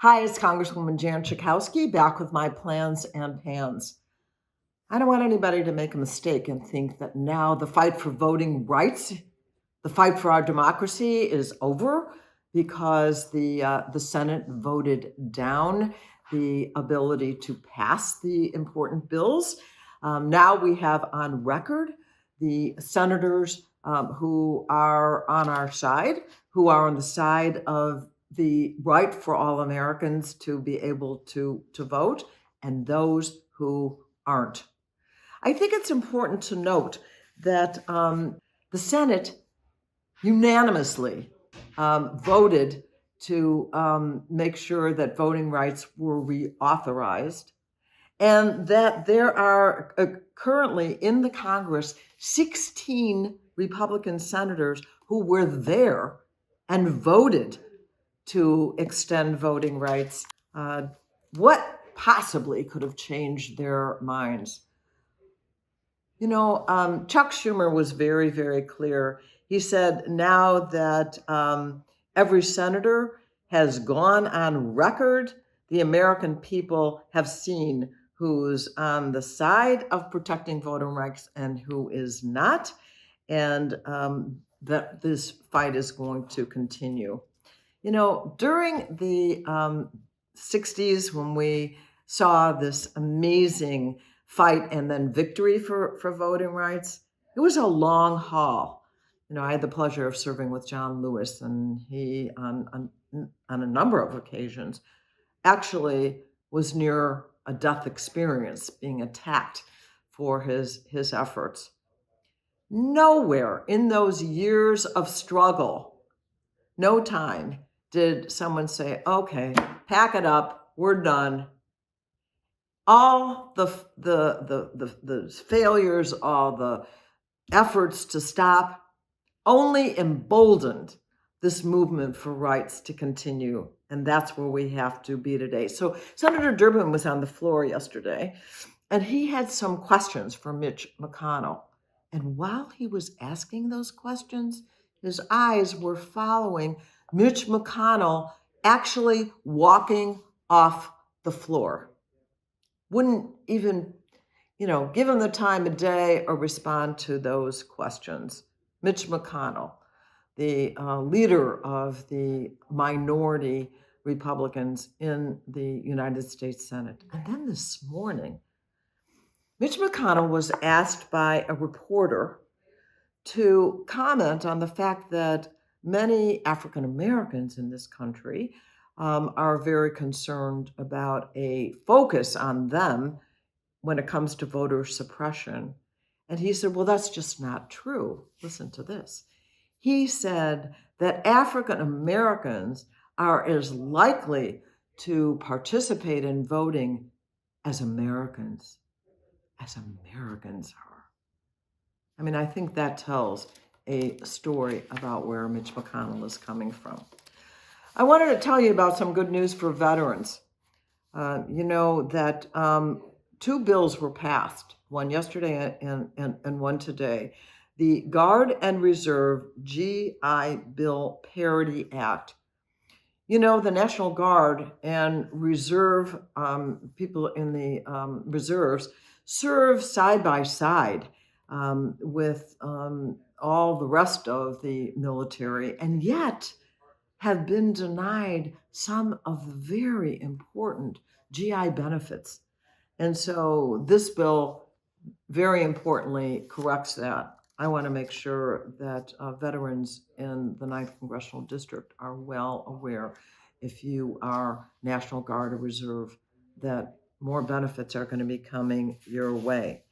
Hi, it's Congresswoman Jan Schakowsky back with my plans and pans. I don't want anybody to make a mistake and think that now the fight for voting rights, the fight for our democracy is over because the Senate voted down the ability to pass the important bills. Now we have on record the senators who are on our side, who are on the side of the right for all Americans to be able to vote, and those who aren't. I think it's important to note that the Senate unanimously voted to make sure that voting rights were reauthorized, and that there are currently in the Congress 16 Republican senators who were there and voted to extend voting rights. What possibly could have changed their minds? Chuck Schumer was very, very clear. He said now that every senator has gone on record, the American people have seen who's on the side of protecting voting rights and who is not, and that this fight is going to continue. During the 60s, when we saw this amazing fight and then victory for voting rights, it was a long haul. I had the pleasure of serving with John Lewis, and he, on a number of occasions, actually was near a death experience, being attacked for his efforts. Nowhere in those years of struggle, no time did someone say, okay, pack it up, we're done. All the failures, all the efforts to stop only emboldened this movement for rights to continue. And that's where we have to be today. So Senator Durbin was on the floor yesterday, and he had some questions for Mitch McConnell. And while he was asking those questions, his eyes were following Mitch McConnell actually walking off the floor. Wouldn't even, give him the time of day or respond to those questions. Mitch McConnell, the leader of the minority Republicans in the United States Senate. And then this morning, Mitch McConnell was asked by a reporter to comment on the fact that many African Americans in this country are very concerned about a focus on them when it comes to voter suppression. And he said, well, that's just not true. Listen to this. He said that African Americans are as likely to participate in voting as Americans are. I mean, I think that tells a story about where Mitch McConnell is coming from. I wanted to tell you about some good news for veterans. That two bills were passed, one yesterday and one today. The Guard and Reserve GI Bill Parity Act. The National Guard and Reserve, people in the reserves, serve side by side with all the rest of the military, and yet have been denied some of the very important GI benefits. And so this bill, very importantly, corrects that. I want to make sure that veterans in the 9th Congressional District are well aware, if you are National Guard or Reserve, that more benefits are going to be coming your way.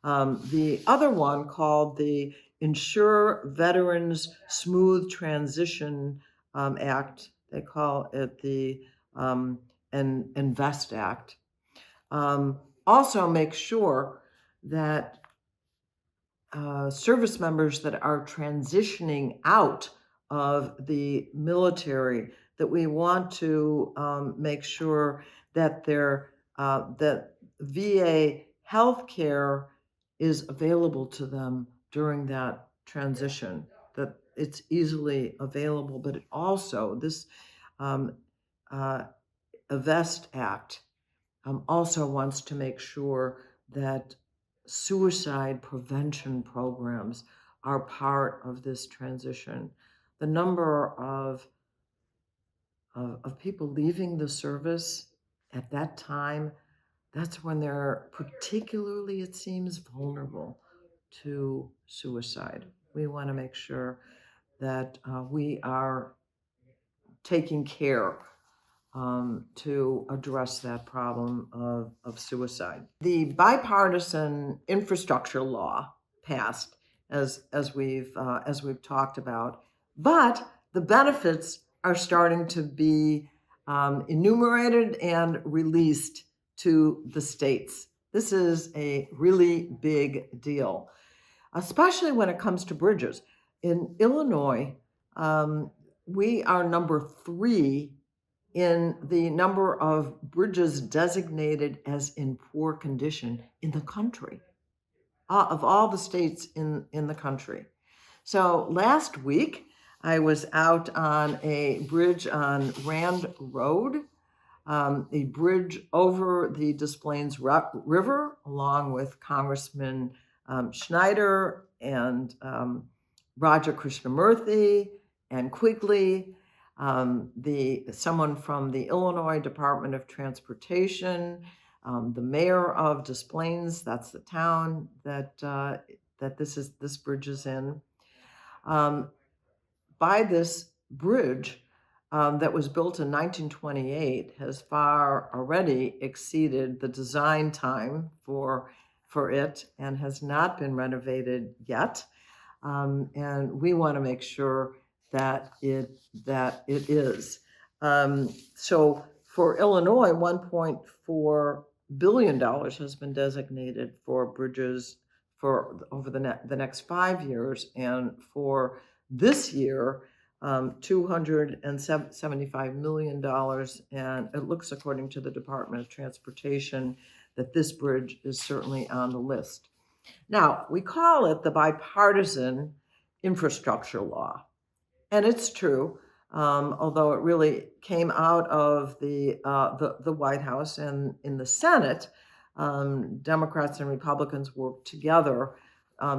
The other one, called the Ensure Veterans Smooth Transition Act, they call it the Invest Act, also makes sure that service members that are transitioning out of the military, that we want to make sure that that VA health care is available to them during that transition, that it's easily available, but it also, this Avest Act also wants to make sure that suicide prevention programs are part of this transition. The number of people leaving the service at that time, that's when they're particularly, it seems, vulnerable to suicide. We want to make sure that we are taking care to address that problem of suicide. The Bipartisan Infrastructure Law passed, as we've talked about, but the benefits are starting to be enumerated and released to the states. This is a really big deal, especially when it comes to bridges. In Illinois, we are number 3 in the number of bridges designated as in poor condition in the country, of all the states in the country. So last week, I was out on a bridge on Rand Road, a bridge over the Des Plaines River, along with Congressman Schneider and Raja Krishnamurthy and Quigley, someone from the Illinois Department of Transportation, the mayor of Des Plaines, that's the town that this bridge is in. By this bridge that was built in 1928 has far already exceeded the design time for it and has not been renovated yet. And we want to make sure that it is. So for Illinois, $1.4 billion has been designated for bridges for over the next 5 years, and for this year, $275 million. And it looks, according to the Department of Transportation, that this bridge is certainly on the list. Now, we call it the Bipartisan Infrastructure Law, and it's true, although it really came out of the White House, and in the Senate, Democrats and Republicans worked together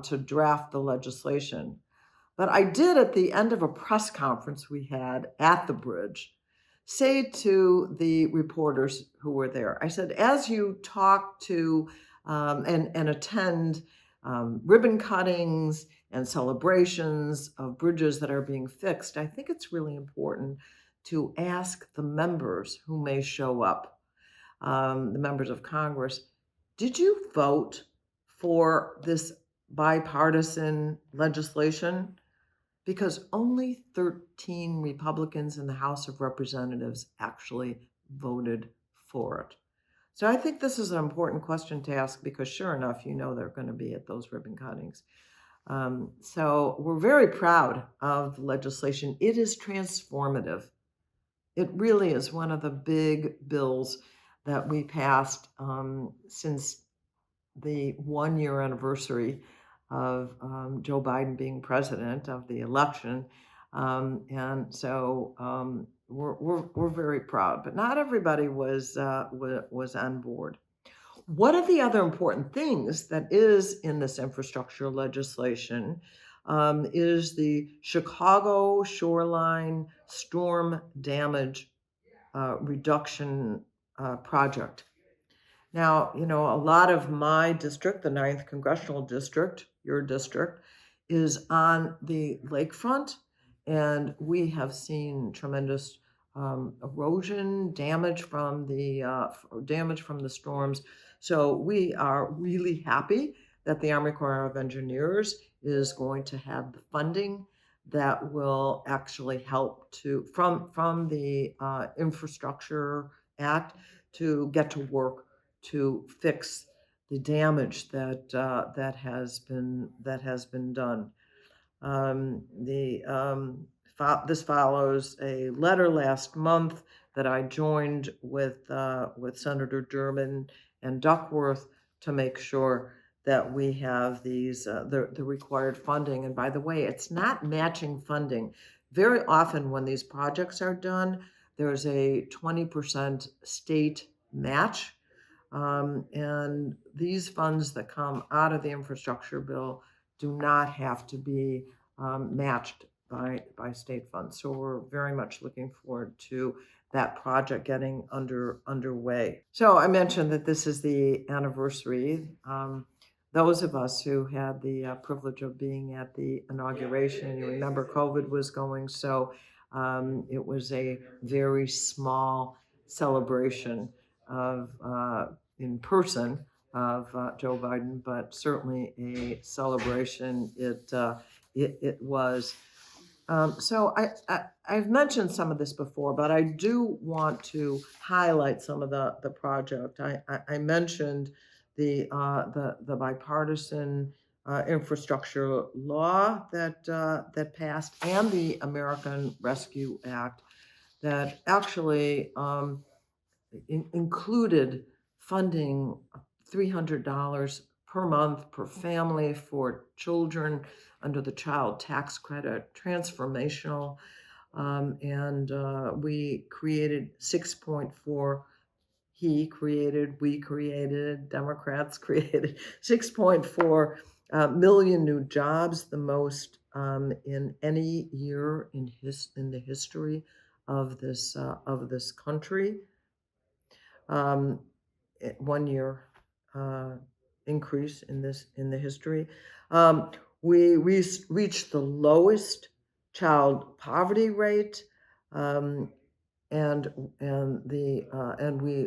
to draft the legislation. But I did, at the end of a press conference we had at the bridge, say to the reporters who were there, I said, as you talk to and attend ribbon cuttings and celebrations of bridges that are being fixed, I think it's really important to ask the members who may show up, the members of Congress, did you vote for this bipartisan legislation? Because only 13 Republicans in the House of Representatives actually voted for it. So I think this is an important question to ask, because sure enough, they're going to be at those ribbon cuttings. So we're very proud of the legislation. It is transformative. It really is one of the big bills that we passed since the 1-year anniversary of Joe Biden being president, of the election. And so we're very proud, but not everybody was on board. One of the other important things that is in this infrastructure legislation is the Chicago Shoreline Storm Damage Reduction Project. Now, a lot of my district, the 9th Congressional District, your district, is on the lakefront, and we have seen tremendous erosion, damage from the storms. So we are really happy that the Army Corps of Engineers is going to have the funding that will actually help from the Infrastructure Act to get to work to fix the damage that has been done. This follows a letter last month that I joined with Senator Durbin and Duckworth to make sure that we have the required funding. And by the way, it's not matching funding. Very often when these projects are done, There's a 20% state match. And these funds that come out of the infrastructure bill do not have to be matched by state funds. So we're very much looking forward to that project getting underway. So I mentioned that this is the anniversary. Those of us who had the privilege of being at the inauguration, you remember COVID was going, so it was a very small celebration of in person of Joe Biden, but certainly a celebration. It was. I've mentioned some of this before, but I do want to highlight some of the project. I mentioned the bipartisan infrastructure law that passed, and the American Rescue Act that actually included funding $300 per month per family for children under the child tax credit, transformational. And we created 6.4. We created, Democrats created 6.4 million new jobs, the most in any year in the history of this country. 1 year increase in the history. We reached the lowest child poverty rate, um, and we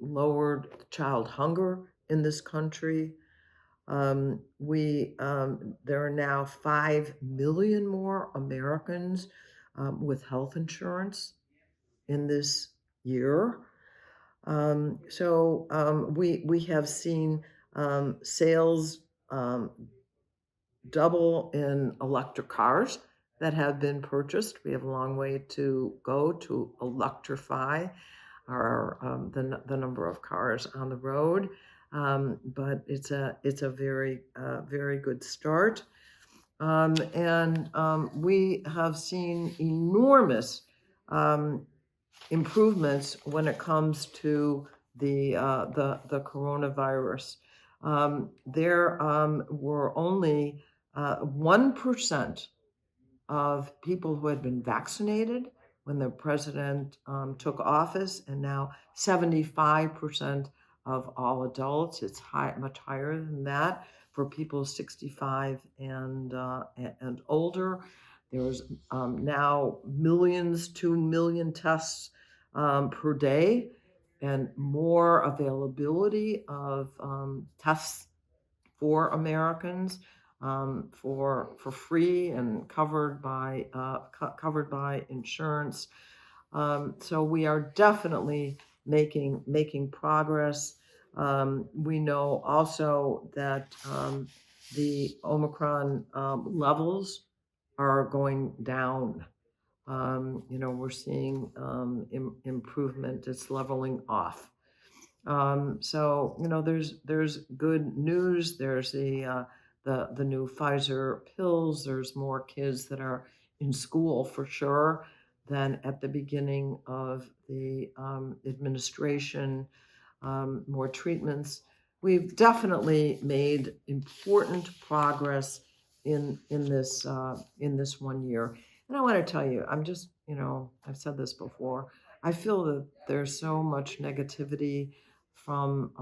lowered child hunger in this country. There are now 5 million more Americans with health insurance in this year. We have seen sales double in electric cars that have been purchased. We have a long way to go to electrify the number of cars on the road, but it's a very good start. We have seen enormous improvements when it comes to the coronavirus. There were only 1% of people who had been vaccinated when the president took office, and now 75% of all adults. It's much higher than that for people 65 and older. There's now 2 million tests per day, and more availability of tests for Americans for free and covered by insurance. So we are definitely making progress. We know also that the Omicron levels are going down. We're seeing improvement. It's leveling off. There's good news. There's the new Pfizer pills. There's more kids that are in school for sure than at the beginning of the administration. More treatments. We've definitely made important progress in this 1 year. And I want to tell you, I've said this before. I feel that there's so much negativity from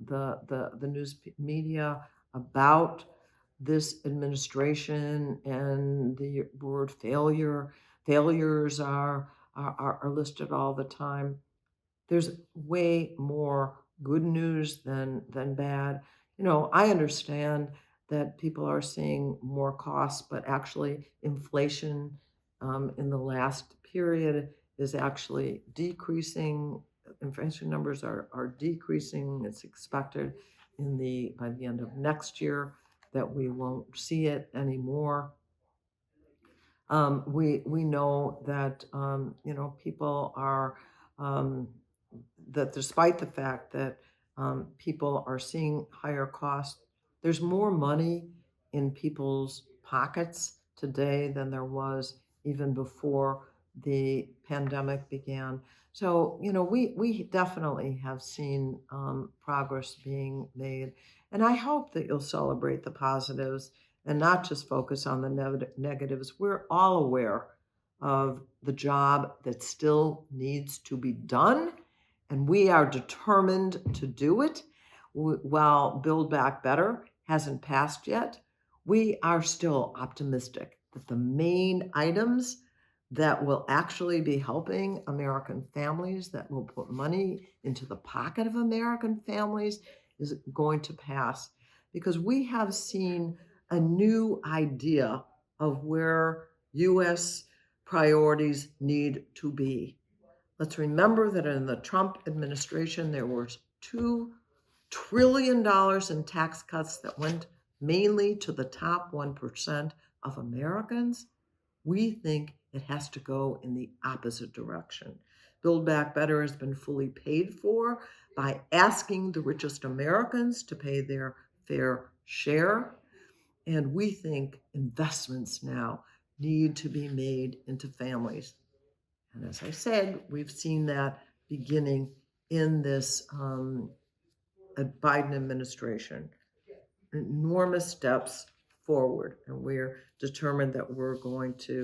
the news media about this administration, and the word failure. Failures are listed all the time. There's way more good news than bad. I understand that people are seeing more costs, but actually inflation in the last period is actually decreasing. Inflation numbers are decreasing. It's expected by the end of next year that we won't see it anymore. We know that people are that despite the fact that people are seeing higher costs, there's more money in people's pockets today than there was even before the pandemic began. So, we definitely have seen progress being made. And I hope that you'll celebrate the positives and not just focus on the negatives. We're all aware of the job that still needs to be done, and we are determined to do it. While Build Back Better hasn't passed yet, we are still optimistic that the main items that will actually be helping American families, that will put money into the pocket of American families, is going to pass, because we have seen a new idea of where U.S. priorities need to be. Let's remember that in the Trump administration, there was $2 trillion in tax cuts that went mainly to the top 1% of Americans. We think it has to go in the opposite direction. Build Back Better has been fully paid for by asking the richest Americans to pay their fair share. And we think investments now need to be made into families. And as I said, we've seen that beginning in this Biden administration. Enormous steps forward, and we're determined that we're going to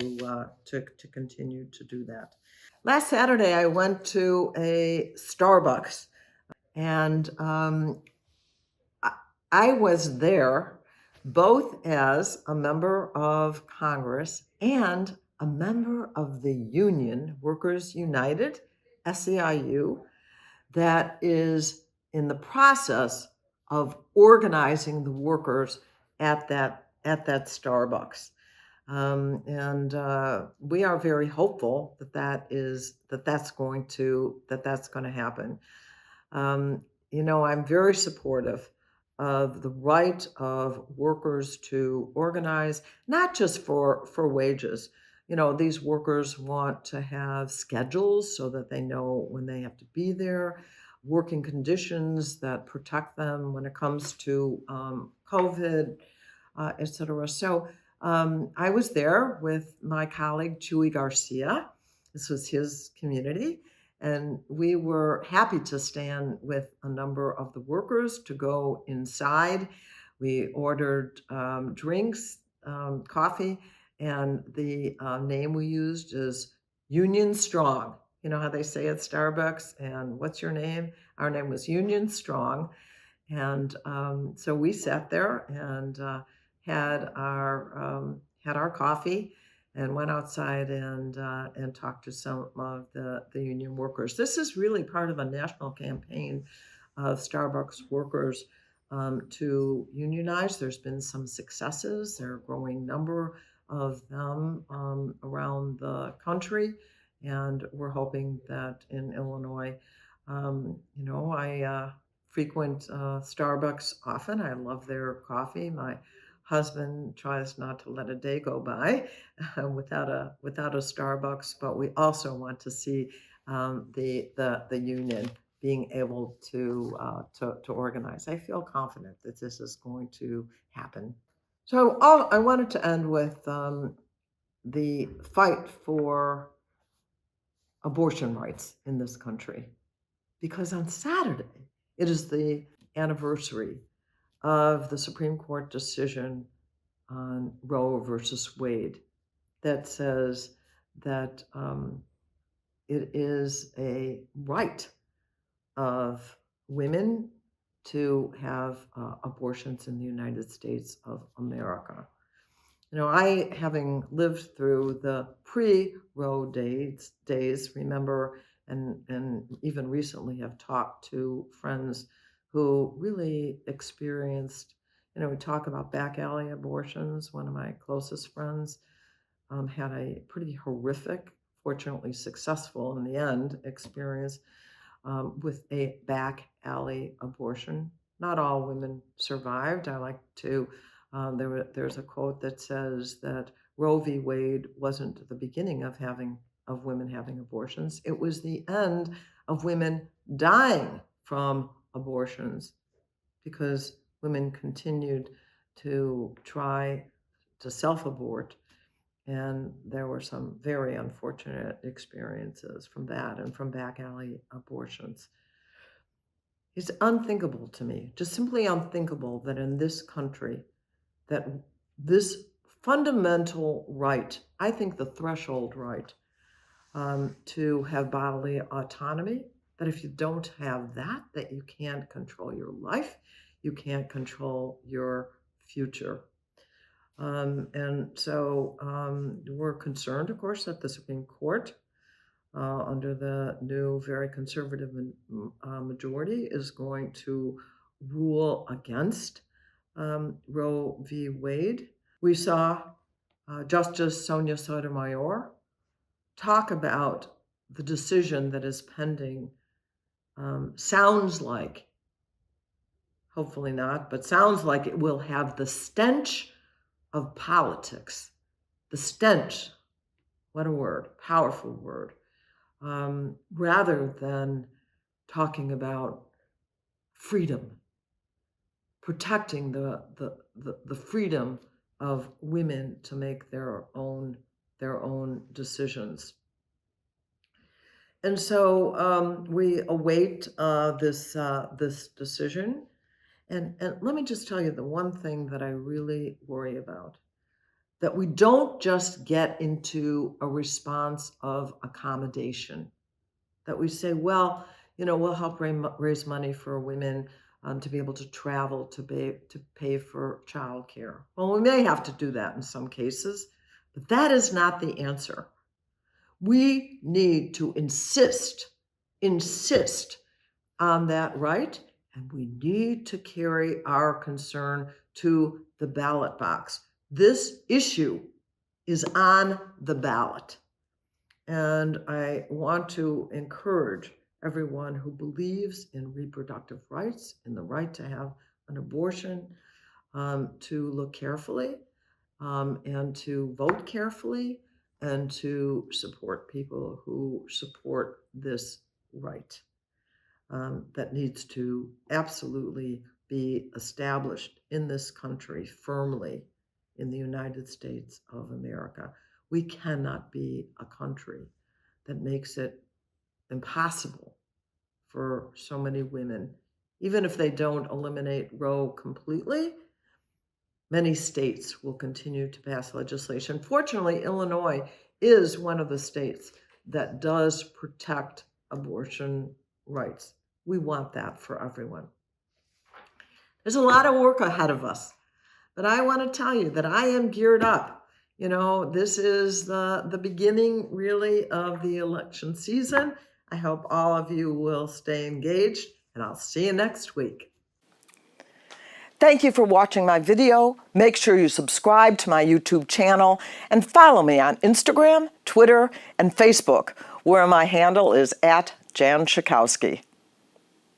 continue to do that. Last Saturday, I went to a Starbucks, and I was there both as a member of Congress and a member of the union, Workers United, SEIU, that is in the process of organizing the workers at that Starbucks. And we are very hopeful that's going to happen. I'm very supportive of the right of workers to organize, not just for wages. These workers want to have schedules so that they know when they have to be there, working conditions that protect them when it comes to COVID, et cetera. So I was there with my colleague, Chuy Garcia. This was his community. And we were happy to stand with a number of the workers to go inside. We ordered drinks, coffee, and the name we used is Union Strong. You know how they say at Starbucks, and what's your name? Our name was Union Strong. And so we sat there and had our coffee and went outside and talked to some of the union workers. This is really part of a national campaign of Starbucks workers to unionize. There's been some successes. There are a growing number of them around the country, and we're hoping that in Illinois, I frequent Starbucks often. I love their coffee. My husband tries not to let a day go by without a Starbucks, but we also want to see the union being able to organize. I feel confident that this is going to happen. So I wanted to end with the fight for abortion rights in this country, because on Saturday it is the anniversary of the Supreme Court decision on Roe versus Wade that says that it is a right of women to have abortions in the United States of America. I, having lived through the pre-Roe days, remember, and even recently have talked to friends who really experienced, we talk about back alley abortions. One of my closest friends had a pretty horrific, fortunately successful in the end, experience with a back alley abortion. Not all women survived. I like to, there's a quote that says that Roe v. Wade wasn't the beginning of women having abortions. It was the end of women dying from abortions, because women continued to try to self-abort And there were some very unfortunate experiences from that and from back alley abortions. It's unthinkable to me, just simply unthinkable that in this country, that this fundamental right, I think the threshold right, to have bodily autonomy, that if you don't have that, that you can't control your life, you can't control your future. And so we're concerned, of course, that the Supreme Court, under the new very conservative majority, is going to rule against Roe v. Wade. We saw Justice Sonia Sotomayor talk about the decision that is pending. Sounds like, hopefully not, but sounds like it will have the stench of politics. The stench, what a word, powerful word, rather than talking about freedom, protecting the freedom of women to make their own decisions. And so we await this decision. And let me just tell you the one thing that I really worry about, that we don't just get into a response of accommodation, that we say, well, we'll help raise money for women to be able to travel, to pay for childcare. Well, we may have to do that in some cases, but that is not the answer. We need to insist on that right, and we need to carry our concern to the ballot box. This issue is on the ballot, and I want to encourage everyone who believes in reproductive rights, in the right to have an abortion, to look carefully and to vote carefully and to support people who support this right that needs to absolutely be established in this country firmly in the United States of America. We cannot be a country that makes it impossible for so many women, even if they don't eliminate Roe completely. Many states will continue to pass legislation. Fortunately, Illinois is one of the states that does protect abortion rights. We want that for everyone. There's a lot of work ahead of us, but I want to tell you that I am geared up. This is the beginning, really, of the election season. I hope all of you will stay engaged, and I'll see you next week. Thank you for watching my video. Make sure you subscribe to my YouTube channel and follow me on Instagram, Twitter, and Facebook, where my handle is @Jan Schakowsky.